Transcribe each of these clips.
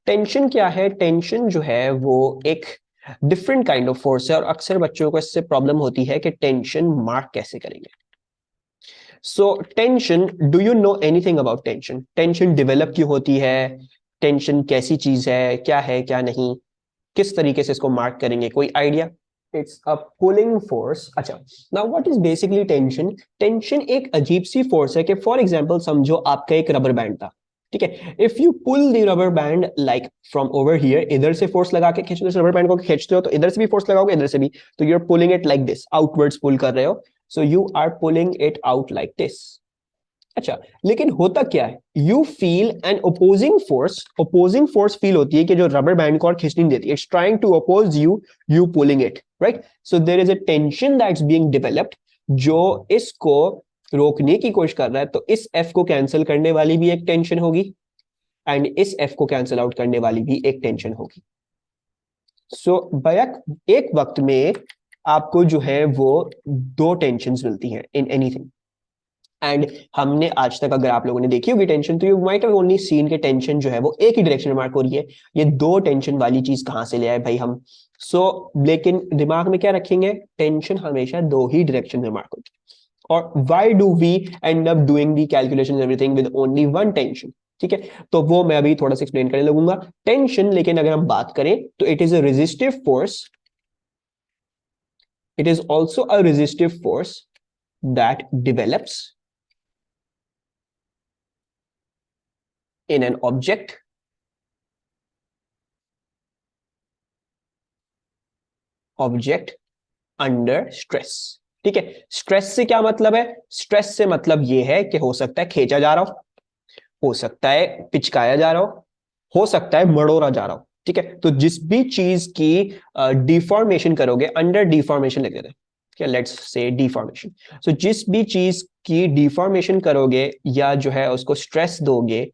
Tension क्या है? Tension जो है वो एक डिफरेंट काइंड ऑफ फोर्स है और अक्सर बच्चों को इससे प्रॉब्लम होती है कि टेंशन मार्क कैसे करेंगे। So tension, do you know anything about tension? Tension develop क्यों होती है? टेंशन कैसी चीज है क्या नहीं, किस तरीके से इसको मार्क करेंगे, कोई idea? It's a pulling force. अच्छा, now what is basically tension? Tension एक अजीब सी फोर्स है कि फॉर एग्जांपल समझो आपका एक रबर बैंड था, ठीक है। If you pull the rubber band like from over here, इधर से फोर्स लगा के खींचते हो, रबर बैंड को खींचते हो तो इधर से भी फोर्स लगाओगे, इधर से भी, तो you are pulling it like this, outwards pull कर रहे हो, so you are pulling it out like this. अच्छा, लेकिन होता क्या है, you feel an opposing force feel होती है कि जो रबर बैंड को और खींचने नहीं देती, it's trying to oppose you, you pulling it, right? So there is a tension that's being developed जो इसको रोकने की कोशिश कर रहा है। तो इस एफ को कैंसिल करने वाली भी एक टेंशन होगी एंड इस एफ को कैंसिल आउट करने वाली भी एक टेंशन होगी। सो बैक एक वक्त में आपको जो है वो दो टेंशंस मिलती हैं इन एनीथिंग। एंड हमने आज तक, अगर आप लोगों ने देखी होगी टेंशन, तो you might have only seen के टेंशन जो है वो एक ही डायरेक्शन में मार्क हो रही है। ये दो टेंशन वाली चीज कहां से ले आए भाई हम? लेकिन दिमाग में क्या रखेंगे, टेंशन हमेशा दो ही डायरेक्शन में मार्क होती है। और why do we end up doing the calculation everything with only one tension? ठीक है, तो वो मैं अभी थोड़ा सा एक्सप्लेन करने लगूंगा। टेंशन, लेकिन अगर हम बात करें तो it is a resistive force, it is also a resistive force that develops in an object under stress. ठीक है, स्ट्रेस से क्या मतलब है? स्ट्रेस से मतलब यह है कि हो सकता है खींचा जा रहा हो सकता है पिचकाया जा रहा हो सकता है मड़ोरा जा रहा हो। ठीक है, तो जिस भी चीज की डिफॉर्मेशन करोगे, अंडर डिफॉर्मेशन लिख देते हैं, क्या, लेट्स से डिफॉर्मेशन। सो जिस भी चीज की डिफॉर्मेशन करोगे या जो है उसको स्ट्रेस दोगे,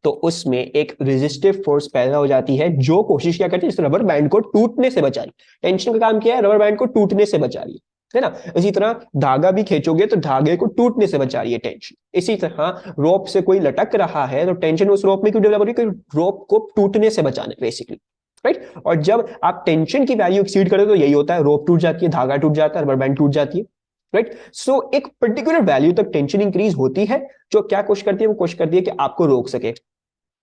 तो उसमें एक रेजिस्टिव फोर्स पैदा हो जाती है जो कोशिश क्या करती है, इस रबर बैंड को टूटने से बचा रही। टेंशन का काम क्या है? रबर बैंड को टूटने से बचा रही है ना? इसी तरह धागा भी खींचोगे तो धागे को टूटने से बचा रही है टेंशन। इसी तरह रोप से कोई लटक रहा है तो टेंशन उस रोप में क्यों डेवलप हो रही है? रोप को टूटने से बचाने, बेसिकली, राइट। और जब आप टेंशन की वैल्यू एक्सीड करते हो तो यही होता है, रोप टूट जाती है, धागा टूट जाता है, रबर बैंड टूट जाती है, राइट। सो एक पर्टिकुलर वैल्यू तक टेंशन इंक्रीज होती है, जो क्या कोशिश करती है, वो कोशिश करती है कि आपको रोक सके।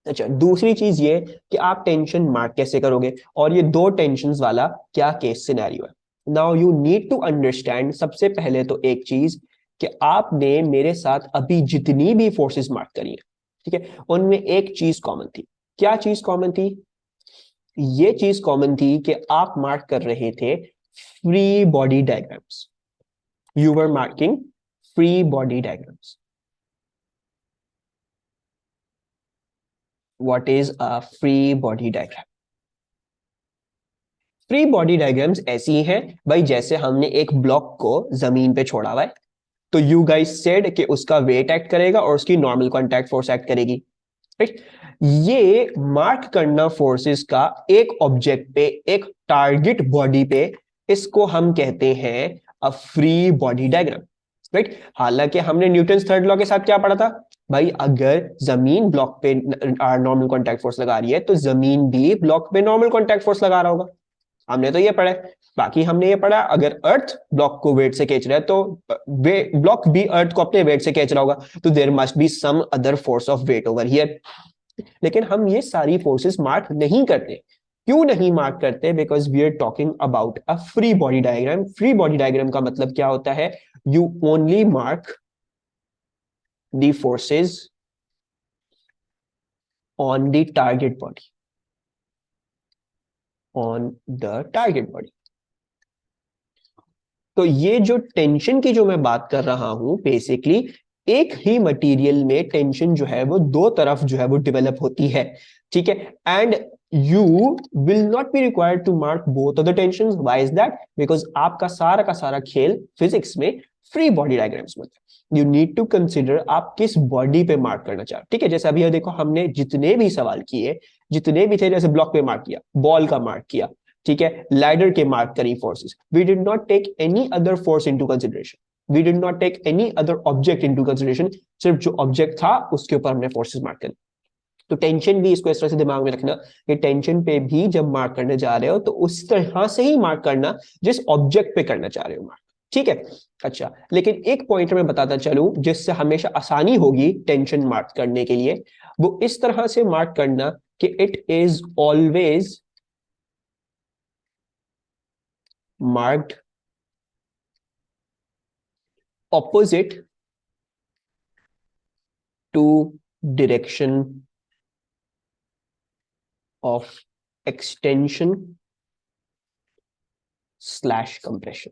अच्छा, दूसरी चीज ये कि आप टेंशन मार्क कैसे करोगे, और ये दो टेंशन वाला क्या केस सिनेरियो है। Now you need to understand, सबसे पहले तो एक चीज कि आपने मेरे साथ अभी जितनी भी फोर्सेस मार्क करी है, ठीक है, उनमें एक चीज कॉमन थी। क्या चीज कॉमन थी? ये चीज कॉमन थी कि आप मार्क कर रहे थे free body diagrams. You were marking free body diagrams. What is a free body diagram? Free body diagrams ऐसी हैं भाई, जैसे हमने एक ब्लॉक को जमीन पे छोड़ा हुआ है, तो यू गाइस सेड कि उसका वेट एक्ट करेगा और उसकी नॉर्मल कॉन्टैक्ट फोर्स एक्ट करेगी, राइट। ये मार्क करना फोर्सेस का एक ऑब्जेक्ट पे, एक टारगेट बॉडी पे, इसको हम कहते हैं अ फ्री बॉडी डायग्राम, राइट। हालांकि हमने न्यूटन थर्ड लॉ के साथ क्या पढ़ा था भाई, अगर जमीन ब्लॉक पे नॉर्मल कॉन्टैक्ट फोर्स लगा रही है तो जमीन भी ब्लॉक पे नॉर्मल कॉन्टैक्ट फोर्स लगा रहा होगा। हमने तो ये पढ़ा है। बाकी हमने ये पढ़ा, अगर अर्थ ब्लॉक को वेट से खींच रहा है तो ब्लॉक भी अर्थ को अपने वेट से खींच रहा होगा, तो there must be some other force of weight over here. लेकिन हम ये सारी फोर्सेस मार्क नहीं करते। क्यों नहीं मार्क करते? Because we are talking about a free body diagram. Free body diagram का मतलब क्या होता है? You only mark the forces on the target body, on the target body. तो ये जो टेंशन की जो मैं बात कर रहा हूं, बेसिकली एक ही मटेरियल में टेंशन जो है वो दो तरफ जो है वो डेवलप होती है, ठीक है। And you will not be required to mark both of the tension. Why is that? Because आपका सारा का सारा खेल फिजिक्स में फ्री बॉडी डायग्राम्स में, यू नीड टू कंसिडर आप किस बॉडी पे मार्क करना चाहते हो, ठीक है। जैसे अभी देखो, हमने जितने भी सवाल किए, जितने भी थे, जैसे ब्लॉक पे मार्क किया, बॉल का मार्क किया, ठीक है, लैडर के मार्क करी forces, we did not take any other force into consideration, we did not take any other object into consideration. सिर्फ जो ऑब्जेक्ट था उसके ऊपर हमने फोर्सेस मार्क करी। तो टेंशन भी इसको इस तरह से दिमाग में रखना कि टेंशन पे भी जब मार्क करने जा रहे हो तो उस तरह से ही मार्क करना जिस ऑब्जेक्ट पे करना चाह रहे हो मार्क, ठीक है। अच्छा, लेकिन एक पॉइंट मैं बताता चलूं जिससे हमेशा आसानी होगी टेंशन मार्क करने के लिए, वो इस तरह से मार्क करना कि it is always marked opposite to direction of extension slash compression.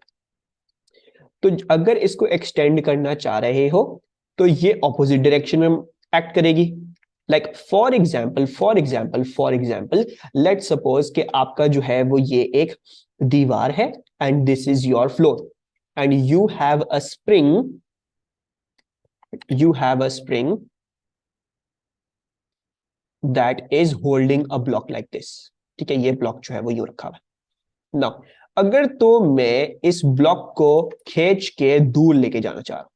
तो अगर इसको एक्सटेंड करना चाह रहे हो तो ये ऑपोजिट डायरेक्शन में एक्ट करेगी। Like for example let suppose कि आपका जो है वो ये एक दीवार है and this is your floor and you have a spring that is holding a block like this. ठीक है, ये ब्लॉक जो है वो यूं रखा हुआ है ना। अगर तो मैं इस ब्लॉक को खींच के दूर लेके जाना चाह रहा हूं,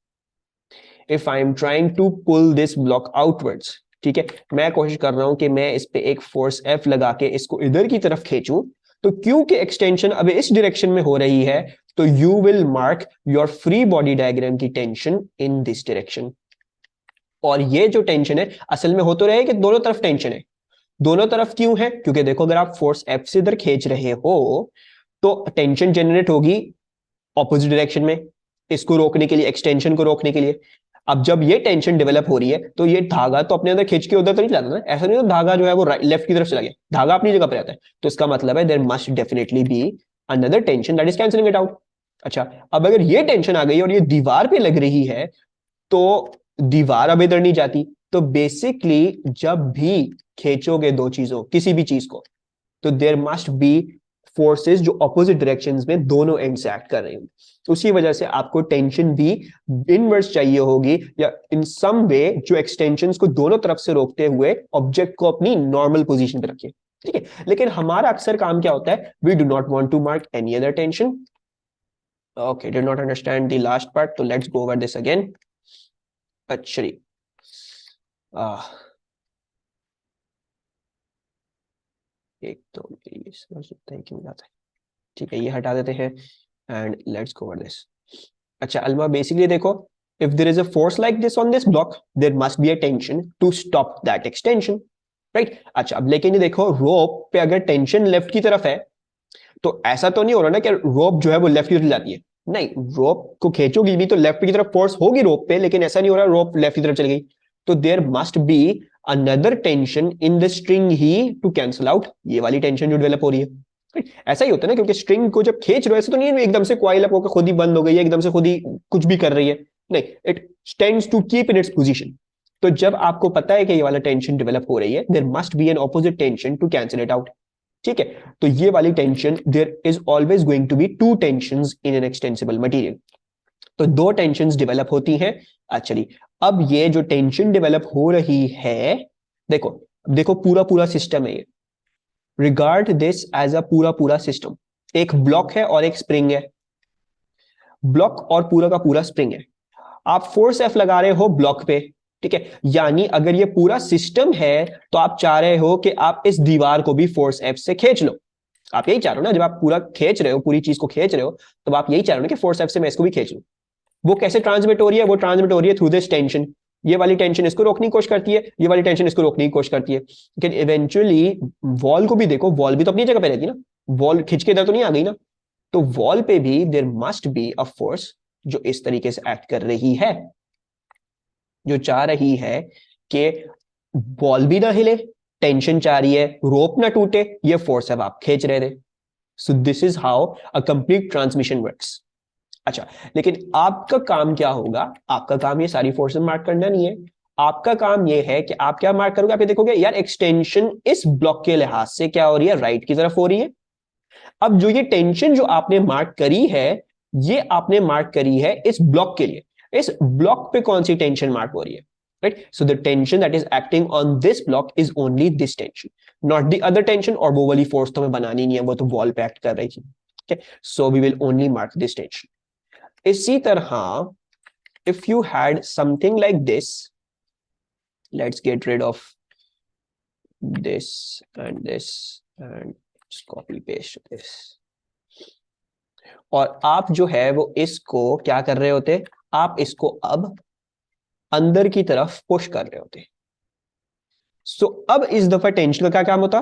if I am trying to pull this block outwards, ठीक है, मैं कोशिश कर रहा हूं कि मैं इस पे एक फोर्स F लगा के इसको इधर की तरफ खींचूं, तो क्योंकि एक्सटेंशन अब इस डायरेक्शन में हो रही है तो you will mark your free body diagram की टेंशन इन दिस डायरेक्शन। और ये जो टेंशन है असल में हो तो रहे कि दोनों तरफ टेंशन है। दोनों तरफ क्यों है? क्योंकि देखो अगर आप फोर्स F से इधर खींच रहे हो तो टेंशन जनरेट होगी ऑपोजिट डायरेक्शन में, इसको रोकने के लिए, एक्सटेंशन को रोकने के लिए। अब जब ये टेंशन डेवलप हो रही है तो ये धागा तो अपने अंदर खींच के उधर तो नहीं जाता ना, ऐसा नहीं, तो धागा जो है वो लेफ्ट की तरफ चला गया, धागा अपनी जगह पर रहता है। तो इसका मतलब है there must definitely be another tension that is cancelling it out. अच्छा, अब अगर ये टेंशन आ गई और ये दीवार पे लग रही है तो दीवार अब इधर नहीं जाती। तो बेसिकली जब भी खींचोगे दो चीजों, किसी भी चीज को, तो देयर मस्ट बी फोर्सेस जो ऑपोजिट डायरेक्शंस में दोनों एंड से एक्ट कर रही हैं। उसी वजह से आपको टेंशन भी इनवर्स चाहिए होगी या इन सम वे जो एक्सटेंशंस को दोनों तरफ से रोकते हुए ऑब्जेक्ट को अपनी नॉर्मल पोजीशन पे रखे, ठीक है। लेकिन हमारा अक्सर काम क्या होता है, we do not want to mark any other tension. Okay, did not understand the last part, तो let's go over this again. अच्छा, एक तो ये समझ सकते हैं क्यों जाता है, ठीक है, ये हटा देते हैं and let's go over this. अच्छा अलमा, बेसिकली देखो, if there is a force like this on this block there must be a tension to stop that extension, right. अच्छा, अब लेकिन ये देखो रोप पे अगर टेंशन लेफ्ट की तरफ है तो ऐसा तो नहीं हो रहा ना कि रोप जो है वो लेफ्ट की तरफ जाती है, नहीं, रोप को खींचोगी भी तो लेफ्ट की तरफ फोर्स होगी रोप पे, लेकिन ऐसा नहीं हो रहा रोप लेफ्ट की तरफ चली गई। तो there must be another tension in the string ही टू कैंसल आउट ये वाली टेंशन जो डेवलप हो रही है, right? ऐसा ही होता है ना, क्योंकि स्ट्रिंग को जब खींच रहे हो ऐसा तो नहीं है एकदम से कॉइल अप होकर खुद ही बंद हो गई है, एकदम से खुद ही कुछ भी कर रही है, नहीं, it tends to keep in its position. तो जब आपको पता है कि ये वाला टेंशन डेवलप हो रही है there must be an opposite tension to cancel it out, ठीक है। तो ये वाली tension, there is always going to be two tensions in an extensible material. तो दो टेंशंस डेवलप होती हैं। चलिए, अब ये जो टेंशन डेवलप हो रही है, देखो देखो पूरा पूरा सिस्टम है ये, रिगार्ड दिस एज अ पूरा पूरा सिस्टम। एक ब्लॉक है और एक स्प्रिंग है, ब्लॉक और पूरा का पूरा स्प्रिंग है। आप फोर्स एफ लगा रहे हो ब्लॉक पे, ठीक है, यानी अगर ये पूरा सिस्टम है तो आप चाह रहे हो कि आप इस दीवार को भी फोर्स एफ से खींच लो। आप यही चाह रहे हो ना, जब आप पूरा खींच रहे हो, पूरी चीज को खींच रहे हो, तो आप यही चाह रहे हो ना कि फोर्स एफ से मैं इसको भी खींच लूं। वो कैसे ट्रांसमिट हो रही है? वो ट्रांसमिट हो रही है थ्रू दिस टेंशन। ये वाली टेंशन इसको रोकने की कोशिश करती है, ये वाली टेंशन इसको रोकने की कोशिश करती है, लेकिन इवेंचुअली वॉल को भी देखो, वॉल भी तो अपनी जगह पे रहती है ना, वॉल खिंच के इधर तो नहीं आ गई ना। तो वॉल पे भी there must be a force जो इस तरीके से एक्ट कर रही है, जो चाह रही है कि बॉल भी ना हिले, टेंशन चाह रही है रोप ना टूटे, ये फोर्स है आप खींच रहे थे। So this is how a complete transmission works. अच्छा, लेकिन आपका काम क्या होगा? आपका काम ये सारी फोर्सेस मार्क करना नहीं है। आपका काम ये है कि आप क्या मार्क करोगे, आप ये देखोगे यार एक्सटेंशन इस ब्लॉक के लिहाज से क्या हो रही है, राइट की तरफ हो रही है। अब जो ये टेंशन जो आपने मार्क करी है, ये आपने मार्क करी है इस ब्लॉक के लिए, इस ब्लॉक पे कौन सी टेंशन मार्क हो रही है, right. So the tension that is acting on this block is only this tension, not the other tension. और वो वाली फोर्स तो हमें बनानी नहीं है, वो तो वॉल पे एक्ट कर रही थी, ठीक है। So we will only mark this tension. इसी तरह if you had something like this, let's get rid of this and this and copy paste this, और आप जो है वो इसको क्या कर रहे होते, आप इसको अब अंदर की तरफ पुश कर रहे होते। सो अब इस दफा टेंशन का क्या काम होता,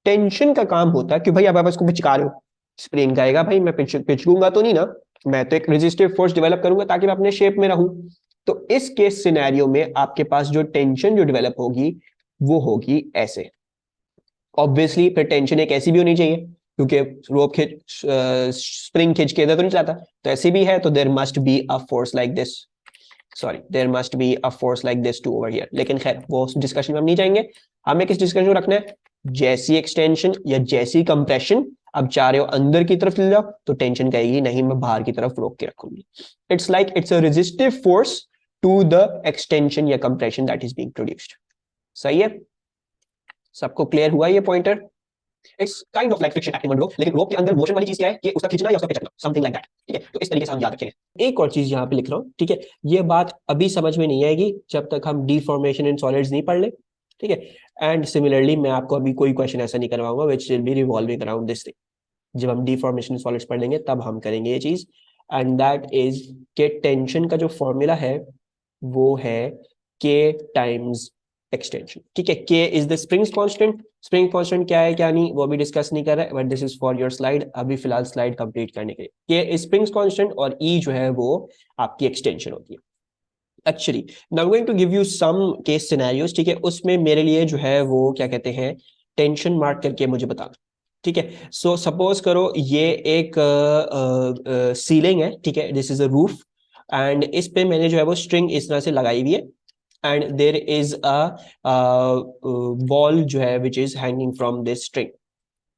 टेंशन का काम होता कि भाई आप इसको पिचका रहे हो, स्प्रिंग कहेगा भाई मैं पिचकूंगा तो नहीं ना, मैं तो एक रेजिस्टिव फोर्स डेवलप करूंगा ताकि मैं अपने शेप में रहूं। तो इस केस सिनेरियो में आपके पास जो टेंशन जो डेवलप होगी वो होगी ऐसे। ऑब्वियसली फिर टेंशन एक ऐसी भी होनी चाहिए क्योंकि रोप खिंच स्प्रिंग खिंच के इधर तो नहीं चलाता, तो ऐसी भी है, तो there must be a force like this, sorry there must be a force like this too over here. लेकिन खैर वो डिस्कशन में हम नहीं जाएंगे, हमें किस डिस्कशन में रखना है, जैसी एक्सटेंशन या जैसी कंप्रेशन अब चाह रहे हो अंदर की तरफ ले जाओ तो टेंशन कहेगी नहीं मैं बाहर की तरफ रोक के रखूंगी। It's like it's a resistive force to the extension या compression that is being produced. सही है, सबको क्लियर हुआ ये pointer? It's kind of like friction acting on rope, लेकिन रोप के अंदर मोशन वाली चीज क्या है, ये उसका खींचना या उसका पिचकना, समथिंग लाइक दैट। ठीक है, तो इस तरीके से हम याद रखेंगे। एक और चीज यहाँ पे लिख रहा हूँ, ठीक है, ये बात अभी समझ में नहीं आएगी जब तक हम डिफॉर्मेशन इन सॉलिड्स नहीं पढ़ ले। ठीक है, एंड सिमिलरली मैं आपको अभी कोई क्वेश्चन ऐसा नहीं करवाऊंगा which will be revolving around this thing. जब हम डिफॉर्मेशन इन सॉलिड्स पढ़ लेंगे तब हम करेंगे ये चीज, एंड दैट इज के टेंशन का जो फॉर्मूला है वो है के टाइम्स एक्सटेंशन। ठीक है, के is the springs constant, spring constant क्या है क्या नहीं वो भी डिस्कस नहीं कर रहा है, but this is for your slide, अभी फिलहाल स्लाइड कंप्लीट करने के लिए। के स्प्रिंग्स कांस्टेंट और ई जो है वो आपकी एक्सटेंशन होती है। Actually now going to give you some case scenarios, ठीक है, उसमें मेरे लिए जो है वो क्या कहते हैं टेंशन मार्क करके मुझे बताना। ठीक है, सो सपोज करो ये एक सीलिंग है, ठीक है, this is a roof, and इस पे मैंने जो है वो स्ट्रिंग इस तरह से लगाई हुई है, and there is a ball जो है which is hanging from this string.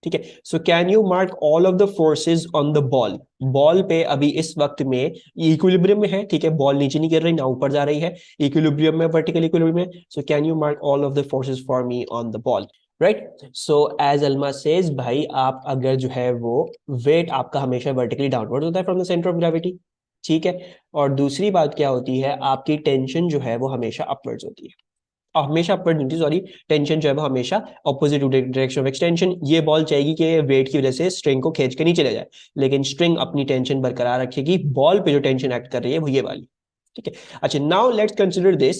ठीक है, so can you mark all of the forces on the ball. Ball पे अभी इस वक्त में इक्विलिब्रियम में है, ठीक है, बॉल नीचे नहीं गिर रही ना ऊपर जा रही है, इक्विलिब्रियम में, वर्टिकल इक्विलिब्रियम में। So can you mark all of the forces for me on the ball, right. So as Alma says भाई आप अगर जो है वो वेट आपका हमेशा वर्टिकली डाउनवर्ड होता है from the centre of gravity, ठीक है, और दूसरी बात क्या होती है आपकी टेंशन जो है वो हमेशा अपवर्ड्स होती है, हमेशा अपवर्ड नहीं, सॉरी, टेंशन जो है वो हमेशा ऑपोजिट डायरेक्शन ऑफ एक्सटेंशन। ये बॉल चाहेगी कि वेट की वजह से स्ट्रिंग को खींच के नीचे ले जाए, लेकिन स्ट्रिंग अपनी टेंशन बरकरार रखेगी, बॉल पे जो टेंशन एक्ट कर रही है वो ये वाली। ठीक है, अच्छा नाउ लेट्स कंसिडर दिस,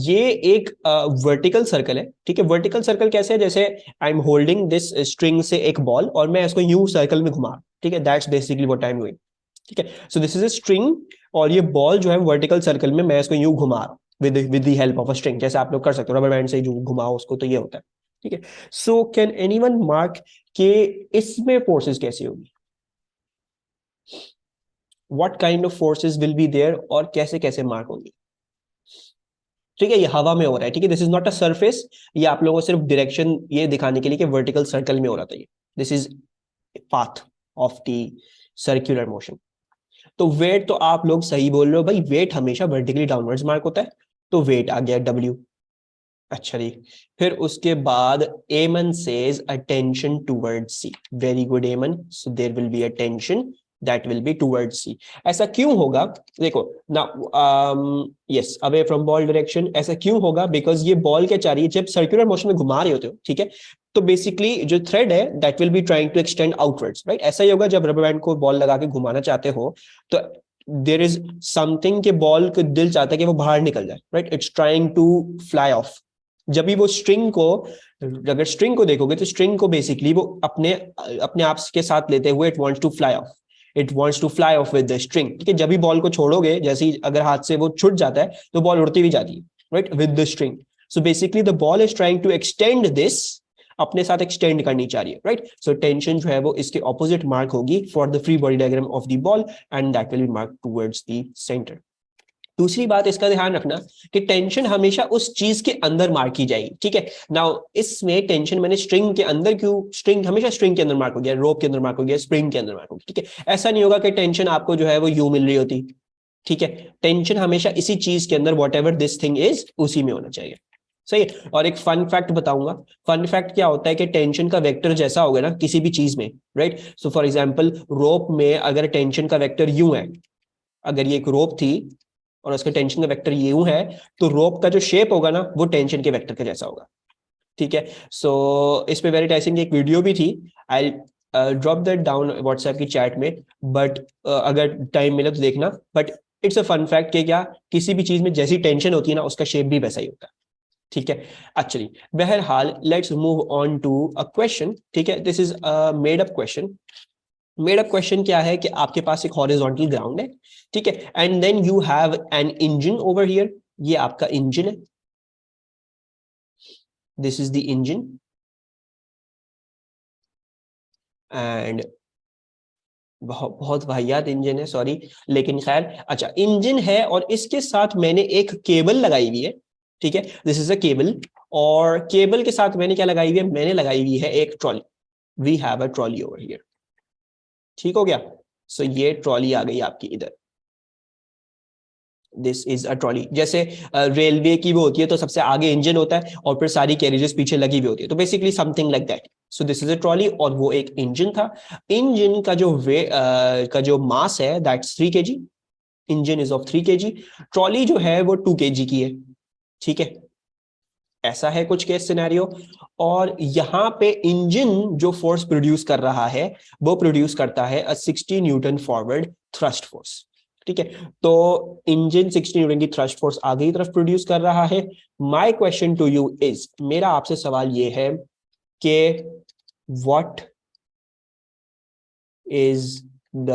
ये एक वर्टिकल सर्कल है। ठीक है, वर्टिकल सर्कल कैसे है, जैसे I am holding this string से एक बॉल और मैं इसको यू सर्कल में घुमा, ठीक है, that's basically what I am doing. ठीक है, so this is a string और ये बॉल जो है वर्टिकल सर्कल में मैं इसको यूं घुमा रहा हूं with the help of a string, जैसे आप लोग कर सकते हो रबर बैंड से जो घुमाओ उसको, तो ये होता है। ठीक है, सो कैन एनीवन मार्क के इसमें फोर्सेस कैसी होगी, what kind of forces will be there और कैसे कैसे मार्क होंगी। ठीक है, ये हवा में हो रहा है, ठीक है, this is not a surface, ये आप लोगों को सिर्फ डायरेक्शन ये दिखाने के लिए कि वर्टिकल सर्कल में हो रहा था ये, this is path of the circular motion. तो वेट तो आप लोग सही बोल रहे हो भाई, वेट हमेशा वर्टिकली डाउनवर्ड्स मार्क होता है, तो वेट आ गया W। अच्छा जी, फिर उसके बाद Aiman says attention towards C, very good Aiman, so there will be attention that will be towards C. ऐसा क्यों होगा, देखो ना, yes away from ball direction, ऐसा क्यों होगा, बिकॉज ये बॉल क्या चाह रही है, जब सर्कुलर मोशन में घुमा रहे होते हो, ठीक है, तो बेसिकली जो थ्रेड है that will be trying to extend outwards, right. ऐसा ही होगा जब रबर बैंड को बॉल लगा के घुमाना चाहते हो तो देयर इज समथिंग के बॉल को दिल चाहता है कि वो बाहर निकल जाए, right, it's trying to fly off. जब भी वो स्ट्रिंग को, अगर स्ट्रिंग को देखोगे तो स्ट्रिंग को बेसिकली वो अपने अपने आप के साथ लेते हुए it wants to fly off, it wants to fly off with the string. ठीक है, जब भी बॉल को छोड़ोगे, जैसे ही अगर हाथ से वो छूट जाता है तो बॉल उड़ती भी जाती है, right, with the string. So basically the ball is trying to extend this, अपने साथ एक्सटेंड करनी चाह रही है, राइट। सो टेंशन जो है वो इसके ऑपोजिट मार्क होगी for the free body diagram of the ball and that will B mark towards the centre. दूसरी बात इसका ध्यान रखना कि टेंशन हमेशा उस चीज के अंदर मार्क की जाएगी। ठीक है, नाउ इसमें टेंशन मैंने स्ट्रिंग के अंदर क्यों, स्ट्रिंग हमेशा स्ट्रिंग के अंदर मार्क हो गया, रोप के अंदर मार्क हो गया, स्प्रिंग के अंदर मार्क हो गया। ठीक है, ऐसा नहीं होगा कि टेंशन आपको जो है वो यू मिल रही होती। ठीक है, टेंशन हमेशा इसी चीज के अंदर what ever this thing is उसी में होना चाहिए। सही है, और एक फन फैक्ट बताऊंगा। फन फैक्ट क्या होता है कि टेंशन का वेक्टर जैसा होगा ना किसी भी चीज में, राइट। सो फॉर एग्जांपल रोप में अगर टेंशन का वेक्टर यूं है, अगर ये एक रोप थी और उसका टेंशन का वेक्टर यूं है, तो रोप का जो शेप होगा ना वो टेंशन के वेक्टर के जैसा होगा। ठीक है। सो इस पे वेरिटाइजिंग की एक वीडियो भी थी, I drop that down WhatsApp की चैट में, बट अगर टाइम मिले तो देखना। But it's a fun fact कि क्या किसी भी चीज में जैसी टेंशन होती है ना, उसका शेप भी वैसा ही होता है। ठीक है, एक्चुअली बहरहाल let's move on to a question. ठीक है, this is a made up question. Made up question क्या है कि आपके पास एक हॉरिजॉन्टल ग्राउंड है, ठीक है, and then you have an engine over here. ये आपका इंजन है, this is the engine, and बहुत बहुत वाहियात इंजन है, सॉरी, लेकिन खैर अच्छा इंजन है, और इसके साथ मैंने एक केबल लगाई हुई है। ठीक है, दिस इज अ केबल, और केबल के साथ मैंने क्या लगाई हुई है, मैंने लगाई हुई है एक trolley. We have a trolley over here. ठीक हो गया। सो ये ट्रॉली आ गई आपकी इधर, दिस इज अ ट्रॉली। जैसे रेलवे की भी होती है तो सबसे आगे इंजन होता है और फिर सारी कैरेजेस पीछे लगी हुई होती है, तो basically something like that. So this is a trolley, और वो एक इंजन था। इंजन का जो का जो मास है that's 3 kg। Engine is of 3 kg। Trolley जो है वो 2 kg की है। ठीक है, ऐसा है कुछ केस सिनेरियो। और यहां पे इंजन जो फोर्स प्रोड्यूस कर रहा है वो प्रोड्यूस करता है 60 न्यूटन फॉरवर्ड थ्रस्ट फोर्स। ठीक है, तो इंजन 60 न्यूटन की थ्रस्ट फोर्स आगे की तरफ प्रोड्यूस कर रहा है। My question to you is, मेरा आपसे सवाल ये है कि what is the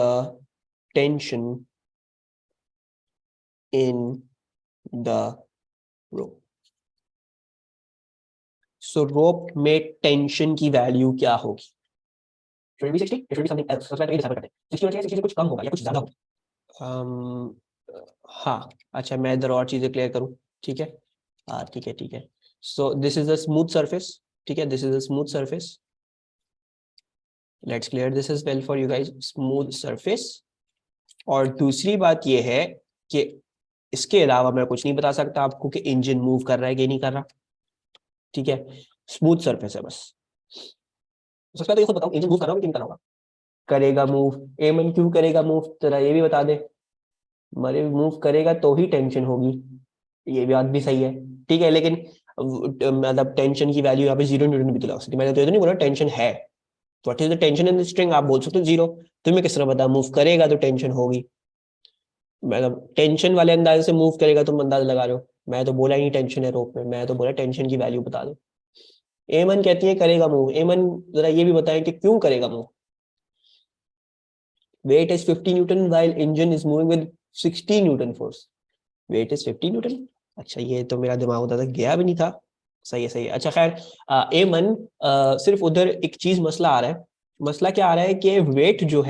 tension in the rope. So rope में टेंशन की वैल्यू क्या होगी? Should it be 60? It should be something else. सबसे पहले तो ये डिसाइड करते हैं 60 होना चाहिए, 60 से कुछ कम होगा या कुछ ज्यादा होगा। हाँ, अच्छा मैं इधर और चीजें क्लियर करूँ। ठीक है, हाँ ठीक है ठीक है। So this is a smooth surface. ठीक है, this is a smooth surface. Let's clear this is well for you guys, smooth surface. और दूसरी बात ये है कि इसके अलावा मैं कुछ नहीं बता सकता आपको कि इंजन मूव कर रहा है कि नहीं कर रहा। ठीक है, स्मूथ सरफेस है बस। सबसे पहले तो ये खुद बताओ, इंजन मूव कर रहा होगा कि नहीं कर रहा होगा? करेगा मूव। एमन क्यों करेगा मूव, जरा ये भी बता दे। मरे मूव करेगा तो ही टेंशन होगी, ये भी बात भी सही है। ठीक है, लेकिन मतलब टेंशन की वैल्यू यहाँ पे 0 न्यूटन भी तो लगा सकती है। मैंने तो ये तो नहीं बोला टेंशन है। What is the tension in the string, आप बोल सकते हो 0। तुम्हें किस तरह पता मूव करेगा तो टेंशन होगी? मतलब टेंशन वाले अंदाज से मूव करेगा तुम अंदाज लगा रहे हो। मैं तो बोला ही नहीं टेंशन है रोप में, मैं तो बोला टेंशन की वैल्यू बता दो। एमन कहती है करेगा मूव। एमन जरा ये भी बताएं कि क्यों करेगा move. Weight is 50 newton while engine is moving with 60 newton force. Weight is 50 newton. अच्छा, ये तो मेरा दिमाग उधर तक गया भी नहीं था। सही है सही है। अच्छा खैर, एमन सिर्फ उधर एक चीज मसला आ रहा है। मसला क्या आ रहा है कि वेट जो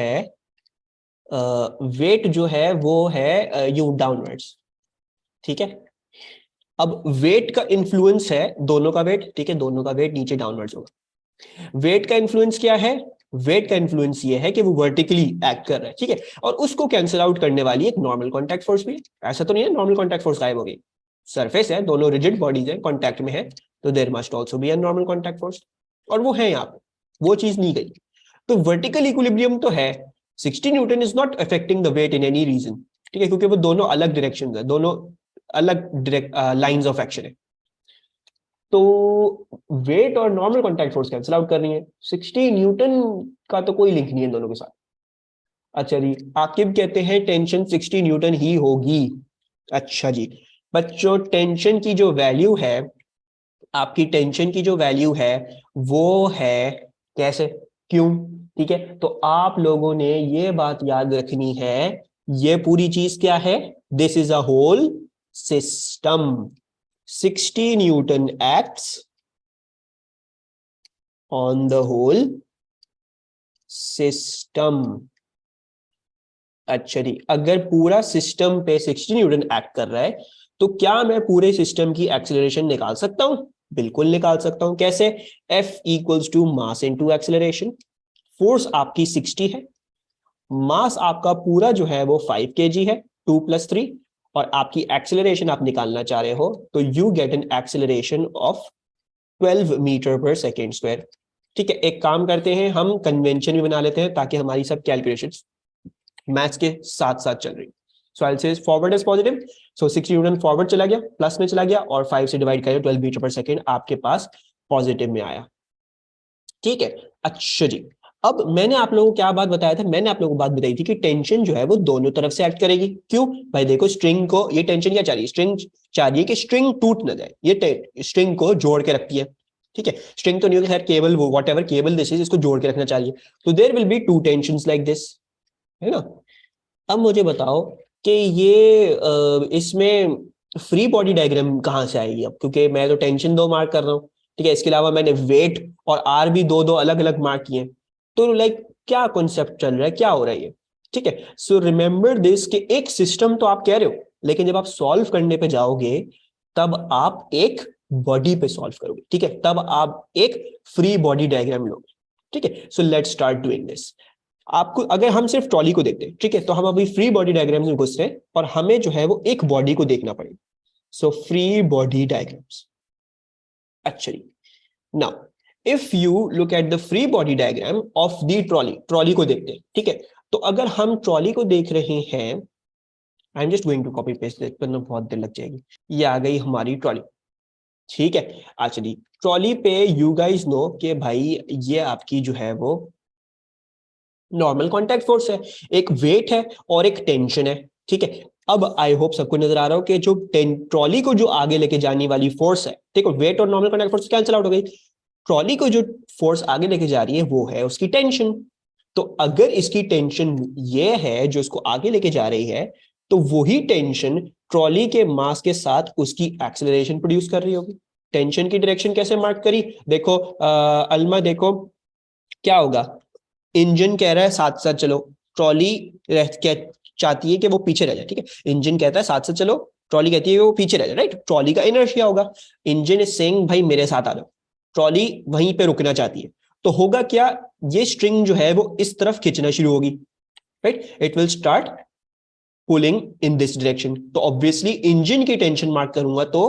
है वो है यू डाउनवर्ड्स। ठीक है, अब वेट का इन्फ्लुएंस है दोनों का वेट। ठीक है, दोनों का वेट नीचे डाउनवर्ड्स होगा। वेट का इन्फ्लुएंस क्या है? वेट का इन्फ्लुएंस ये है कि वो वर्टिकली एक्ट कर रहा है। ठीक है, और उसको कैंसिल आउट करने वाली एक नॉर्मल कॉन्टैक्ट फोर्स भी है। ऐसा तो नहीं है नॉर्मल कॉन्टैक्ट फोर्स गायब हो गई। सरफेस है, दोनों रिजिड बॉडीज है, कॉन्टैक्ट में है, तो there must also be a normal contact force, और वो है यहाँ पे। वो चीज नहीं गई। तो वर्टिकल इक्विलिब्रियम तो है। 60 newton is not affecting the weight in any reason. ठीक है, क्योंकि वो दोनों अलग डायरेक्शन है, दोनों अलग डायरेक्ट लाइंस ऑफ एक्शन है। तो वेट और normal contact force cancel out करनी है। 60 न्यूटन का तो कोई लिंक नहीं है दोनों के साथ। अच्छा जी, आकिब कहते हैं टेंशन 60 न्यूटन ही होगी। अच्छा जी बच्चों, टेंशन की जो वैल्यू है, आपकी टेंशन की जो वैल्यू है वो है कैसे, क्यों। ठीक है, तो आप लोगों ने ये बात याद रखनी है, ये पूरी चीज क्या है, this is a whole system. 60 newton acts on the whole system। अच्छा जी, अगर पूरा सिस्टम पे 60 न्यूटन एक्ट कर रहा है तो क्या मैं पूरे सिस्टम की एक्सेलरेशन निकाल सकता हूं? बिल्कुल निकाल सकता हूं। कैसे? F equals to mass into acceleration. Force आपकी 60 है, मास आपका पूरा जो है वो 5 kg है, 2 + 3, और आपकी एक्सेलरेशन आप निकालना चाह रहे हो तो you get an acceleration of 12 metre per second square. ठीक है, एक काम करते हैं, हम कन्वेंशन भी बना लेते हैं ताकि हमारी सब कैलकुलेशंस मैथ्स के साथ साथ चल रही। सो आई से forward is positive, so 60 Newton forward चला गया, प्लस में चला गया, और 5 से डिवाइड करें 12 मीटर पर सेकेंड, आपके पास पॉजिटिव में आया। ठीक है, अच्छा जी। अब मैंने आप लोगों को क्या बात बताया था, मैंने आप लोगों को बात बताई थी कि टेंशन जो है वो दोनों तरफ से एक्ट करेगी। क्यों भाई, देखो स्ट्रिंग को ये टेंशन क्या चाह रही है, स्ट्रिंग चाह रही है कि स्ट्रिंग टूट ना जाए, ये स्ट्रिंग को जोड़ के रखती है। ठीक है, स्ट्रिंग तो नहीं होगी खैर, केबल, वो whatever cable this is, इसको जोड़ के रखना चाहिए। तो there will be two tensions like this, है ना। अब मुझे बताओ कि ये इसमें फ्री बॉडी डायग्राम कहाँ से आएगी अब, क्योंकि मैं तो टेंशन दो मार्क कर रहा हूँ। ठीक है, इसके अलावा मैंने वेट और आर भी दो दो अलग अलग मार्क किए। तो लाइक क्या कॉन्सेप्ट चल रहा है, क्या हो रहा है ये। ठीक है, सो रिमेंबर दिस कि एक सिस्टम तो आप कह रहे हो, लेकिन जब आप सॉल्व करने पे जाओगे तब आप एक बॉडी पे सॉल्व करोगे। ठीक है, तब आप एक फ्री बॉडी डायग्राम लोगे। ठीक है, so let's start doing this. आपको अगर हम सिर्फ ट्रॉली को देखते हैं, ठीक है, तो हम अभी फ्री बॉडी डायग्राम्स में घुस रहे हैं और हमें जो है वो एक बॉडी को देखना पड़ेगा। So free body diagrams. अच्छा जी, now if you look at the free body diagram of the trolley, trolley को देखते हैं। ठीक है, तो अगर हम ट्रॉली को देख रहे हैं, I am just going to copy paste, करना बहुत देर लग जाएगी। ये आ गई हमारी ट्रॉली। ठीक है, अच्छा जी, ट्रॉली पे यू गाइस नो कि भाई ये आपकी जो है वो नॉर्मल कॉन्टैक्ट फोर्स है, एक वेट है और एक टेंशन है। ठीक है, अब आई होप सबको नजर आ रहा हो कि जो ट्रॉली को जो आगे लेके जाने वाली फोर्स है, ठीक है, वेट और normal contact force cancel out हो गई। ट्रॉली को जो फोर्स आगे लेके जा रही है वो है उसकी टेंशन। तो अगर इसकी टेंशन ये है जो इसको आगे लेके जा रही है, तो वही टेंशन ट्रॉली के मास के साथ उसकी एक्सेलरेशन प्रोड्यूस कर रही होगी। टेंशन की डायरेक्शन कैसे मार्क करी, देखो अल्मा, देखो क्या होगा। इंजन कह रहा है साथ साथ चलो, ट्रॉली चाहती है कि वो पीछे रह जाए। ठीक है, इंजन कहता है साथ साथ चलो, ट्रॉली कहती है वो पीछे रह जाए। राइट, ट्रॉली का इनर्शिया होगा। इंजन इज सेइंग भाई मेरे साथ आ जाओ, ट्रॉली वहीं पे रुकना चाहती है। तो होगा क्या, ये स्ट्रिंग जो है वो इस तरफ खींचना शुरू होगी। Right, it will start pulling in this direction. तो ऑब्वियसली इंजन की टेंशन मार्क करूंगा तो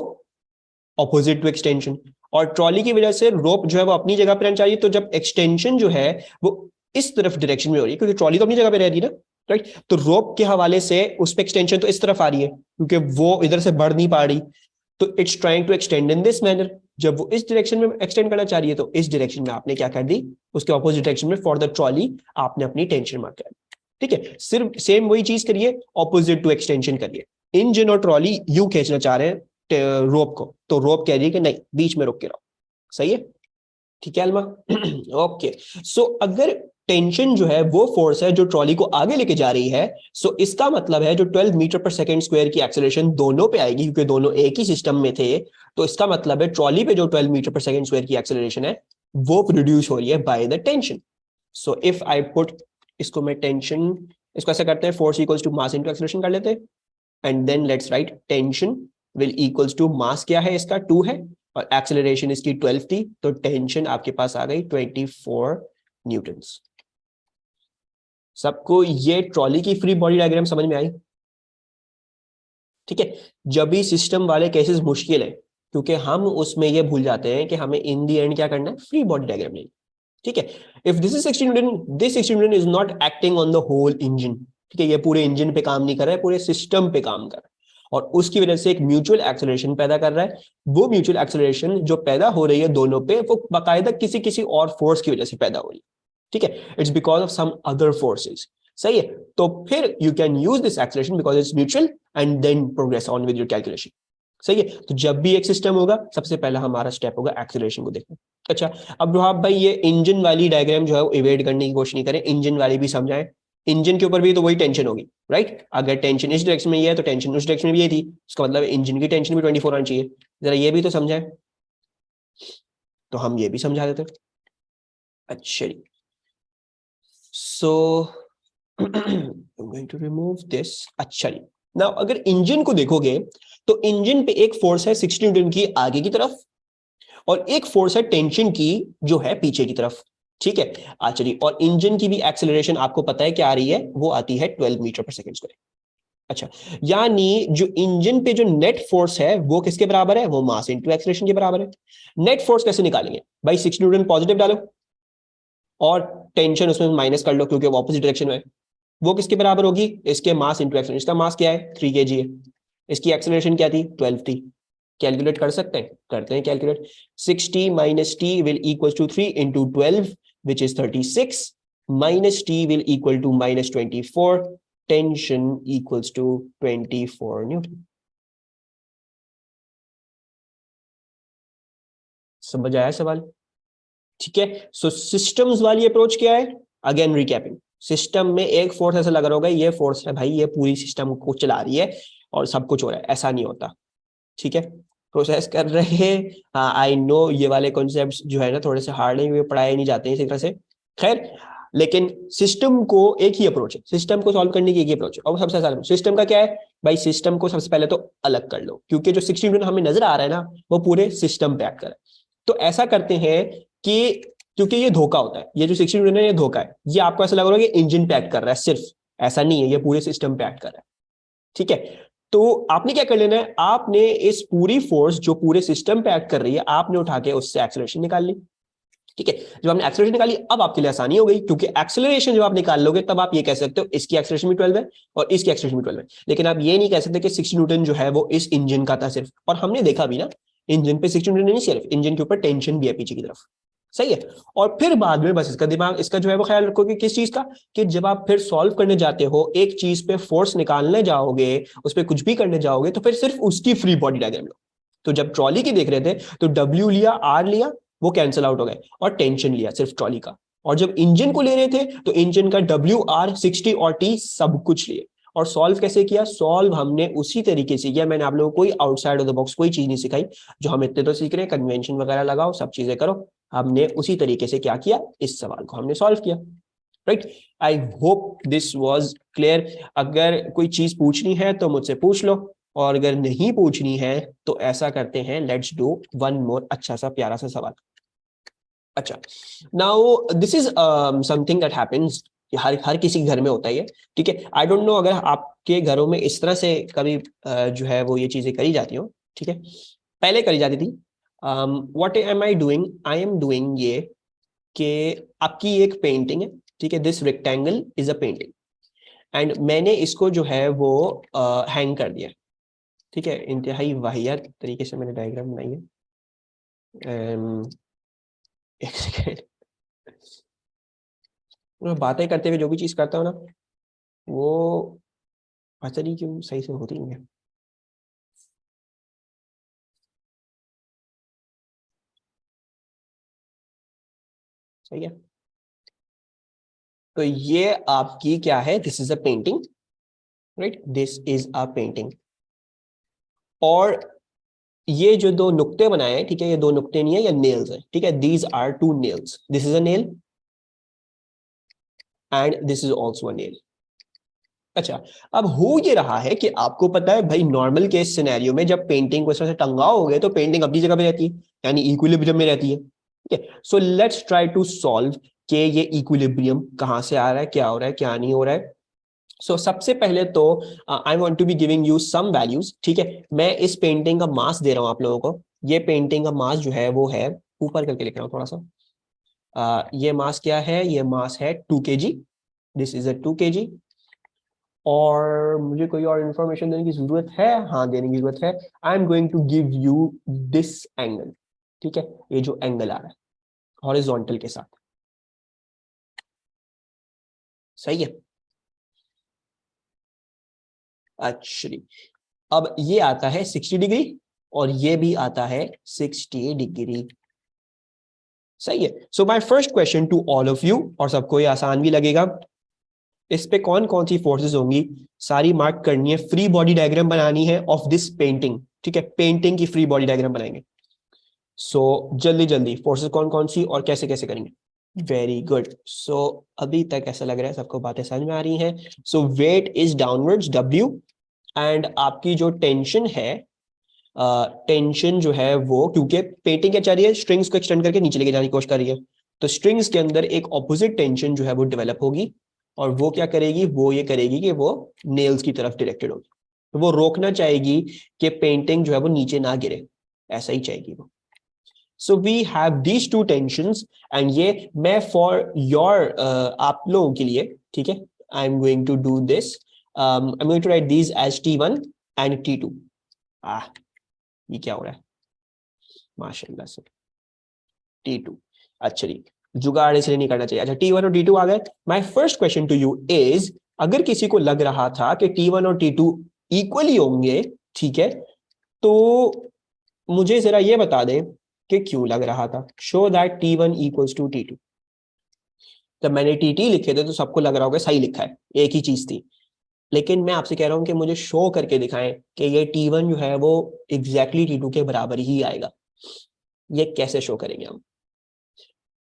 ऑपोजिट टू एक्सटेंशन, और ट्रॉली की वजह से रोप जो है वो अपनी जगह पर रहना चाहिए। तो जब एक्सटेंशन जो है वो इस तरफ डायरेक्शन में हो रही है, क्योंकि ट्रॉली तो अपनी जगह पे रह रही है ना। राइट, तो रोप के हवाले से उस पर एक्सटेंशन तो इस तरफ आ रही है, क्योंकि वो इधर से बढ़ नहीं पा रही। तो it's trying to extend in this manner. जब वो इस डायरेक्शन में एक्सटेंड करना चाह रही है, तो इस डायरेक्शन में आपने क्या कर दी, उसके ऑपोजिट डायरेक्शन में फॉर द ट्रॉली आपने अपनी टेंशन मार्क कर दी। ठीक है, सिर्फ सेम वही चीज करिए, ऑपोजिट टू एक्सटेंशन करिए। इंजन और ट्रॉली यू खींचना चाह रहे हैं रोप को, तो रोप कह रही है कि नहीं, बीच में रुक के रहो। सही है, ठीक है अल्मा। ओके, सो अगर टेंशन जो है वो फोर्स है जो ट्रॉली को आगे लेके जा रही है, सो इसका मतलब है जो 12 मीटर पर सेकंड स्क्वायर की एक्सेलरेशन दोनों पे आएगी, क्योंकि दोनों एक ही सिस्टम में थे। तो इसका मतलब है ट्रॉली पे जो 12 मीटर पर सेकंड स्क्वायर की एक्सेलरेशन है वो प्रोड्यूस हो रही है by the tension. So if I put, इसको मैं टेंशन, इसको ऐसा करते हैं, force equals to mass into acceleration कर लेते हैं, and then let's write tension will equals to mass, क्या है इसका 2 है, और एक्सेलरेशन इसकी 12 थी, तो टेंशन आपके पास आ गई 24 न्यूटन्स। सबको ये ट्रॉली की फ्री बॉडी डायग्राम समझ में आई। ठीक है, जब भी सिस्टम वाले केसेस मुश्किल है, क्योंकि हम उसमें ये भूल जाते हैं कि हमें इन दी एंड क्या करना है, फ्री बॉडी डायग्राम लेनी। ठीक है, if this is 16 newton, this 16 newton is not acting on the whole engine. ठीक है, ये पूरे इंजन पे काम नहीं कर रहा है, पूरे सिस्टम पे काम कर रहा है, और उसकी वजह से एक म्यूचुअल एक्सेलरेशन पैदा कर रहा है। वो म्यूचुअल एक्सेलरेशन जो पैदा हो रही है दोनों पे, वो बाकायदा किसी किसी और फोर्स की वजह से पैदा हो रही है। ठीक है, it's because of some other forces. सही है, तो फिर you can use this acceleration because it's mutual and then progress on with your calculation. सही है, तो जब भी एक सिस्टम होगा सबसे पहला हमारा स्टेप होगा एक्सेलरेशन को देखना। अच्छा, अब आप भाई ये इंजन वाली डायग्राम जो है वो इवेट करने की कोशिश नहीं करें, इंजन वाली भी समझाएं। इंजन के ऊपर भी तो वही टेंशन होगी। राइट, अगर टेंशन इस डायरेक्शन में ये है तो टेंशन उस डायरेक्शन में भी ये थी, इसका मतलब इंजन की टेंशन भी 24 आनी चाहिए। जरा ये भी तो समझाएं, तो हम ये भी समझा देते। अच्छा, so going to remove this. अच्छा जी, नाउ अगर इंजन को देखोगे तो इंजन पे एक फोर्स है 60 न्यूटन की आगे की तरफ, और एक फोर्स है टेंशन की जो है पीछे की तरफ। ठीक है, अच्छा जी, और इंजन की भी एक्सेलरेशन आपको पता है क्या आ रही है, वो आती है 12 मीटर पर सेकंड स्क्वायर। अच्छा, यानी जो इंजन पे जो नेट फोर्स है वो किसके बराबर है, वो मास इनटू एक्सेलरेशन के बराबर है। नेट फोर्स कैसे निकालेंगे भाई, 60 न्यूटन पॉजिटिव डालो और टेंशन उसमें माइनस कर लो, क्योंकि वो ऑपोजिट डायरेक्शन में है। वो किसके बराबर होगी, इसके मास इंटू एक्सेलरेशन। इसका मास क्या है, 3 kg है, इसकी एक्सेलरेशन क्या थी, 12 थी। कैलकुलेट कर सकते हैं, करते हैं calculate. 60 minus T will equal to 3 into 12 which is 36 minus T will equal to minus 24, tension equals to 24 newton. समझ आया सवाल? ठीक है, सो सिस्टम्स वाली अप्रोच क्या है? अगेन रिकैपिंग, सिस्टम में एक फोर्स ऐसा लगा होगा, ये फोर्स है भाई, ये पूरी सिस्टम को चला रही है और सब कुछ हो रहा है, ऐसा नहीं होता। ठीक है, प्रोसेस कर रहे हैं। हाँ आई नो ये वाले कॉन्सेप्ट्स जो है ना थोड़े से हार्ड है, पढ़ाए नहीं जाते हैं इसी तरह से। खैर, लेकिन सिस्टम को एक ही अप्रोच है, सिस्टम को सॉल्व करने की एक ही अप्रोच है। और सबसे आसान सिस्टम का क्या है भाई? सिस्टम को सबसे पहले तो अलग कर लो, क्योंकि जो 60 न्यूटन हमें नजर आ रहा है ना वो पूरे सिस्टम पे एक्ट कर रहा है। तो ऐसा करते हैं कि, क्योंकि ये धोखा होता है, ये जो 60 न्यूटन है ये धोखा है, ये आपको ऐसा लग रहा है कि इंजन पे एक्ट कर रहा है सिर्फ, ऐसा नहीं है, ये पूरे सिस्टम पे एक्ट कर रहा है। ठीक है, तो आपने क्या कर लेना है, आपने इस पूरी फोर्स जो पूरे सिस्टम पे एक्ट कर रही है, आपने उठा के उससे एक्सेलरेशन निकाल ली। ठीक है, जब आपने एक्सेलरेशन निकाली अब आपके लिए आसानी हो गई, क्योंकि एक्सेलरेशन जब आप निकाल लोगे तब आप ये कह सकते हो इसकी एक्सेलरेशन भी 12 है और इसकी एक्सेलरेशन भी 12 है। लेकिन आप ये नहीं कह सकते कि 60 न्यूटन जो है वो इस इंजन का था सिर्फ, और हमने देखा भी ना इंजन पे 60 न्यूटन नहीं, सिर्फ इंजन के ऊपर टेंशन भी है पीछे की तरफ। सही है, और फिर बाद में बस इसका दिमाग, इसका जो है वो ख्याल रखोगे किस चीज का, कि जब आप फिर सॉल्व करने जाते हो, एक चीज पे फोर्स निकालने जाओगे, उस पर कुछ भी करने जाओगे, तो फिर सिर्फ उसकी फ्री बॉडी डायग्राम लो। तो जब ट्रॉली की देख रहे थे तो डब्ल्यू लिया, आर लिया, वो कैंसिल आउट हो गए, और टेंशन लिया सिर्फ ट्रॉली का। और जब इंजन को ले रहे थे तो इंजन का डब्ल्यू, आर, 60 और टी सब कुछ लिए। और सॉल्व कैसे किया? सॉल्व हमने उसी तरीके से किया, मैंने आप लोगों को कोई आउटसाइड ऑफ द बॉक्स कोई चीज नहीं सिखाई, जो हम इतने तो सीख रहे हैं, कन्वेंशन वगैरह लगाओ, सब चीजें करो। हमने उसी तरीके से क्या किया, इस सवाल को हमने सॉल्व किया। Right, I hope this was clear. अगर कोई चीज पूछनी है तो मुझसे पूछ लो, और अगर नहीं पूछनी है तो ऐसा करते हैं, लेट्स डू वन मोर अच्छा सा प्यारा सा सवाल। अच्छा, now this is something that happens, हर हर किसी के घर में होता ही है। ठीक है, आई डोंट नो अगर आपके घरों में इस तरह से कभी जो है वो ये चीजें करी जाती हो। ठीक है, पहले करी जाती थी। What am I doing? I am doing ये कि आपकी एक पेंटिंग है, ठीक है, this rectangle is a painting, and मैंने इसको जो है वो हैंग कर दिया। ठीक है, इंतहाई वाहियात तरीके से मैंने डायग्राम बनाई है। एक सेकेंड, मैं बातें करते हुए जो भी चीज करता हूँ ना वो पता नहीं क्यों सही से होती नहीं है। सही है, तो ये आपकी क्या है? This is a painting, right, this is a painting. और ये जो दो नुक्ते बनाए हैं, ठीक है, ये दो नुक्ते नहीं है, ये नेल्स है। ठीक है, these are two nails, this is a nail and this is also a nail. अच्छा, अब हो ये रहा है कि आपको पता है भाई, नॉर्मल केस सिनेरियो में जब पेंटिंग को इस तरह से टंगाओगे तो पेंटिंग अपनी जगह पे रहती है, यानी इक्विलिब्रियम में रहती है। ठीक है, so let's try to solve कि ये इक्विलिब्रियम कहां से आ रहा है, क्या हो रहा है, क्या नहीं हो रहा है। सो सबसे पहले तो I want to be giving you some values. ठीक है, मैं इस पेंटिंग का मास दे रहा हूं आप लोगों को। ये पेंटिंग का मास जो है वो है, ऊपर करके लिख रहा हूँ थोड़ा सा। ये मास क्या है? ये मास है 2 kg, this is a 2 kg। और मुझे कोई और इंफॉर्मेशन देने की जरूरत है? हाँ, देने की जरूरत है। I am going to give you this angle. ठीक है, ये जो एंगल आ रहा है हॉरिजॉन्टल के साथ। सही है, अच्छा, अब ये आता है 60 डिग्री और ये भी आता है 60 डिग्री। सही है, so my first question to all of you, और सबको ये आसान भी लगेगा, इस पे कौन कौन सी फोर्सेस होंगी सारी मार्क करनी है, फ्री बॉडी डायग्राम बनानी है ऑफ दिस पेंटिंग। ठीक है, पेंटिंग की फ्री बॉडी डायग्राम बनाएंगे। सो जल्दी जल्दी फोर्सेस कौन कौन सी और कैसे कैसे करेंगे। वेरी गुड, सो अभी तक ऐसा लग रहा है सबको बातें समझ में आ रही हैं। So weight is downwards W, and आपकी जो टेंशन है, टेंशन जो है वो, क्योंकि पेंटिंग क्या चाह रही है, स्ट्रिंग्स को एक्सटेंड करके नीचे लेके जाने की कोशिश कर रही है, तो स्ट्रिंग्स के अंदर एक ऑपोजिट टेंशन जो है वो डेवलप होगी, और वो क्या करेगी, वो ये करेगी कि वो नेल्स की तरफ डायरेक्टेड होगी। तो वो रोकना चाहेगी कि पेंटिंग जो है वो नीचे ना गिरे, ऐसा ही चाहेगी वो। So we have these two tensions, and ये मैं फॉर योर आप लोगों के लिए, ठीक है, I am going to do this, I am going to write these as T1 and T2। ये क्या हो रहा है, माशाल्लाह से T2। अच्छा जी, जुगाड़ इसलिए नहीं करना चाहिए। अच्छा T1 और T2 आ गए। My first question to you is, अगर किसी को लग रहा था कि T1 और T2 इक्वली होंगे, ठीक है, तो मुझे जरा ये बता दें कि क्यों लग रहा था। Show that T1 equals to T2। जब मैंने TT लिखे थे तो सबको लग रहा होगा सही लिखा है, एक ही चीज थी। लेकिन मैं आपसे कह रहा हूं कि मुझे शो करके दिखाएं कि ये T1 जो है वो एग्जैक्टली T2 के बराबर ही आएगा। ये कैसे शो करेंगे हम?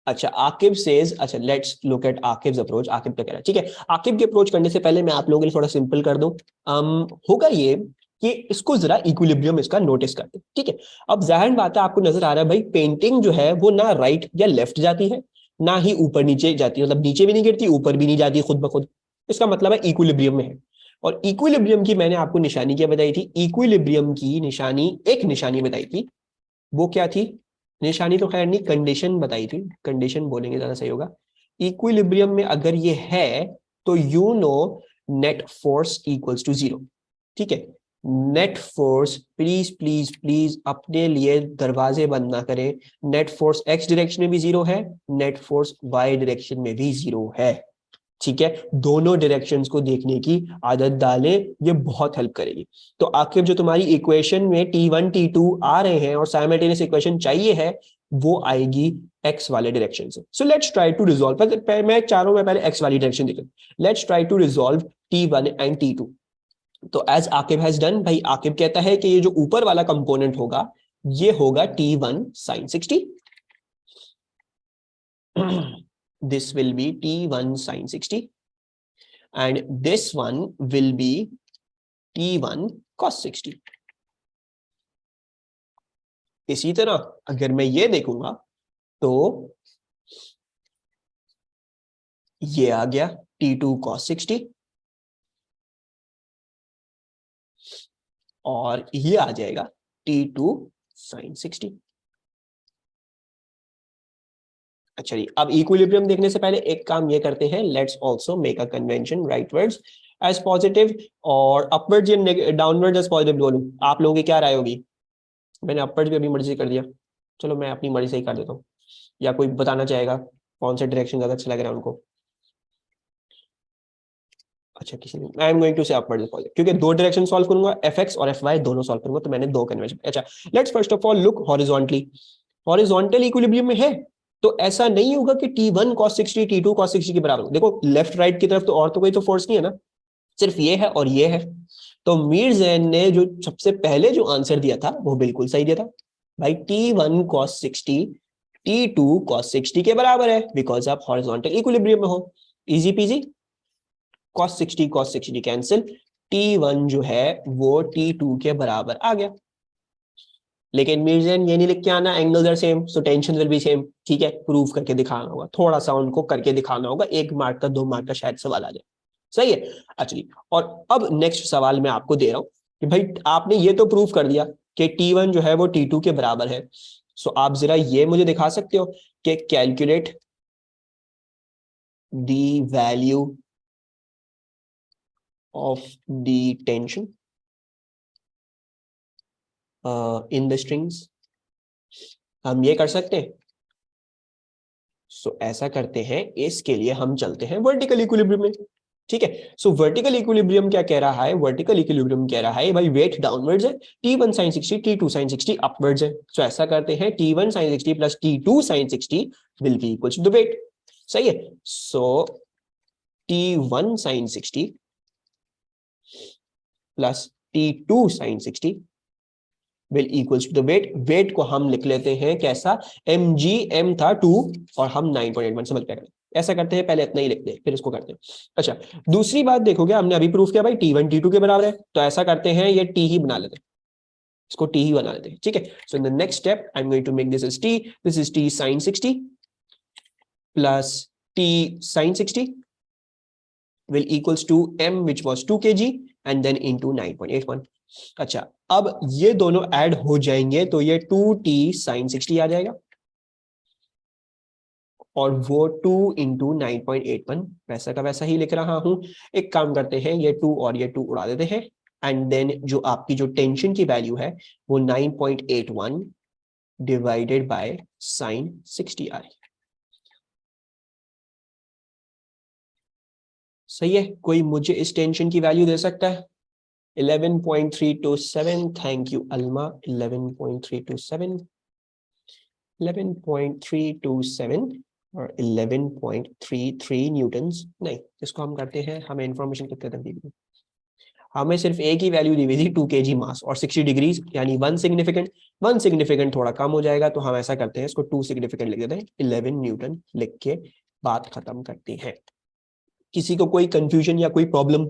अच्छा आकिब सेज, अच्छा let's look at Aqib's approach. Aqib क्या कह रहा है, ठीक है। आकिब की अप्रोच करने से पहले मैं आप लोगों के लिए थोड़ा सिंपल कर दूं। होगा ये कि इसको जरा इक्विलिब्रियम इसका नोटिस करते हैं, ठीक है। अब जाहिर बात है आपको नजर आ रहा है भाई, पेंटिंग जो है वो ना राइट या लेफ्ट जाती है, ना ही ऊपर नीचे जाती है, मतलब नीचे भी नहीं गिरती ऊपर भी नहीं जाती खुद ब खुद। इसका मतलब है इक्विलिब्रियम में है। और इक्विलिब्रियम की मैंने आपको निशानी क्या बताई थी, इक्विलिब्रियम की निशानी, एक निशानी बताई थी, वो क्या थी, निशानी तो खैर नहीं, कंडीशन बताई थी, कंडीशन बोलेंगे ज्यादा सही होगा। इक्विलिब्रियम में अगर ये है तो you know net force equals to zero, ठीक है। Net force, please please please अपने लिए दरवाजे बंद ना करें, नेट फोर्स एक्स डायरेक्शन में भी जीरो है, नेट फोर्स वाई डायरेक्शन में भी जीरो है, ठीक है। दोनों डायरेक्शंस को देखने की आदत डालें, ये बहुत हेल्प करेगी। तो आखिर जो तुम्हारी इक्वेशन में T1 T2 आ रहे हैं और साइमल्टेनियस इक्वेशन चाहिए है, वो आएगी एक्स वाले डायरेक्शन से। So let's try to resolve, मैं चाह रहा हूं मैं पहले एक्स वाली डायरेक्शन देख लूं। Let's try to resolve T1 and T2। तो एज आकिब हैज डन, भाई आकिब कहता है कि ये जो ऊपर वाला कंपोनेंट होगा ये होगा T1 sin 60। this will be T1 sin 60 and this one will be T1 cos 60। इसी तरह अगर मैं ये देखूंगा तो ये आ गया T2 cos 60 और ये आ जाएगा T2 sin 60। अच्छा जी, अब इक्विलिब्रियम देखने से पहले एक काम ये करते हैं, let's also make a convention, rightwards as positive और अपवर्ड्स या डाउनवर्ड्स एज पॉजिटिव बोलूं, आप लोगों की क्या राय होगी? मैंने अपवर्ड्स भी अपनी मर्जी से कर दिया, चलो मैं अपनी मर्जी से ही कर देता हूँ। या कोई बताना चाहेगा कौन सा डायरेक्शन ज्यादा अच्छा लग रहा है उनको? अच्छा किसी ने, आई एम गोइंग टू से अपवर्ड पॉजिटिव, क्योंकि दो डायरेक्शन सॉल्व करूंगा, एफ एक्स और एफ वाई दोनों सॉल्व करूंगा, तो मैंने दो कन्वेंशन। अच्छा let's first of all look horizontally. Horizontal equilibrium में है तो ऐसा नहीं होगा कि T1 cos 60 T2 cos 60 के बराबर हो। देखो लेफ्ट राइट की तरफ तो और तो कोई तो फोर्स नहीं है ना, सिर्फ ये है और ये है। तो मीर जैन ने जो सबसे पहले जो आंसर दिया था वो बिल्कुल सही दिया था भाई, T1 cos 60 T2 cos 60 के बराबर है, बिकॉज आप हॉरिजॉन्टल इक्विलिब्रियम में हो। Easy PG, cos 60 cancel, T1 जो है वो T2 के बराबर आ गया। लेकिन मीरजैन ये नहीं लिख के आना angles are same so tension will be same, ठीक है, प्रूव करके दिखाना होगा, थोड़ा सा उनको करके दिखाना होगा, 1 मार्क का 2 मार्क का शायद सवाल आ जाए, सही है। अच्छा और अब नेक्स्ट सवाल मैं आपको दे रहा हूं कि भाई आपने ये तो प्रूव कर दिया कि T1 जो है वो T2 के बराबर है, सो आप जरा ये मुझे दिखा सकते हो कि calculate the value of the tension in the strings, हम ये कर सकते हैं? सो ऐसा करते हैं, इसके लिए हम चलते हैं वर्टिकल इक्विलिब्रियम में, ठीक है। सो वर्टिकल इक्विलिब्रियम क्या कह रहा है, वर्टिकल इक्विलिब्रियम कह रहा है भाई वेट डाउनवर्ड्स है, T1 sin 60 T2 sin 60 upwards है। सो ऐसा करते हैं T1 sin 60 plus T2 sin 60 will be equal to the weight, सही है। सो T1 sin 60 plus T2 sin 60 will equals to the weight. Weight को हम लिख लेते हैं कैसा, mg, m था 2 और हम 9.81 समझ पे, ऐसा करते हैं, पहले इतना ही लिखते हैं फिर इसको करते हैं। अच्छा दूसरी बात देखोगे, हमने अभी प्रूफ किया भाई T1 T2 के बराबर है, तो ऐसा करते हैं ये T ही बना लेते हैं, इसको T ही बना लेते हैं, ठीक है। So in the next step I am going to make this is T, this is T sin 60 plus T sin 60 will equals to m which was 2 kg and then into 9.81। अच्छा अब ये दोनों add हो जाएंगे तो ये 2t sin 60 आ जाएगा और वो 2 इंटू 9.81 वैसा का वैसा ही लिख रहा हूं। एक काम करते हैं, ये 2 और ये 2 उड़ा देते हैं, एंड देन जो आपकी जो टेंशन की वैल्यू है वो 9.81 डिवाइडेड बाय साइन 60 आ रही है। सही है, कोई मुझे इस टेंशन की वैल्यू दे सकता है? 11.327, थैंक यू अल्मा। 11.327, 11.327 और 11.33 न्यूटन्स नहीं, इसको हम करते हैं, हमें इंफॉर्मेशन कितने तक दी गई? हमें सिर्फ एक ही वैल्यू दी हुई थी 2 kg मास और 60 डिग्रीज यानी वन सिग्निफिकेंट थोड़ा कम हो जाएगा, तो हम ऐसा करते हैं इसको 2 सिग्निफिकेंट लिख देते हैं, 11 न्यूटन लिख के बात खत्म करते हैं। किसी को कोई कंफ्यूजन या कोई प्रॉब्लम?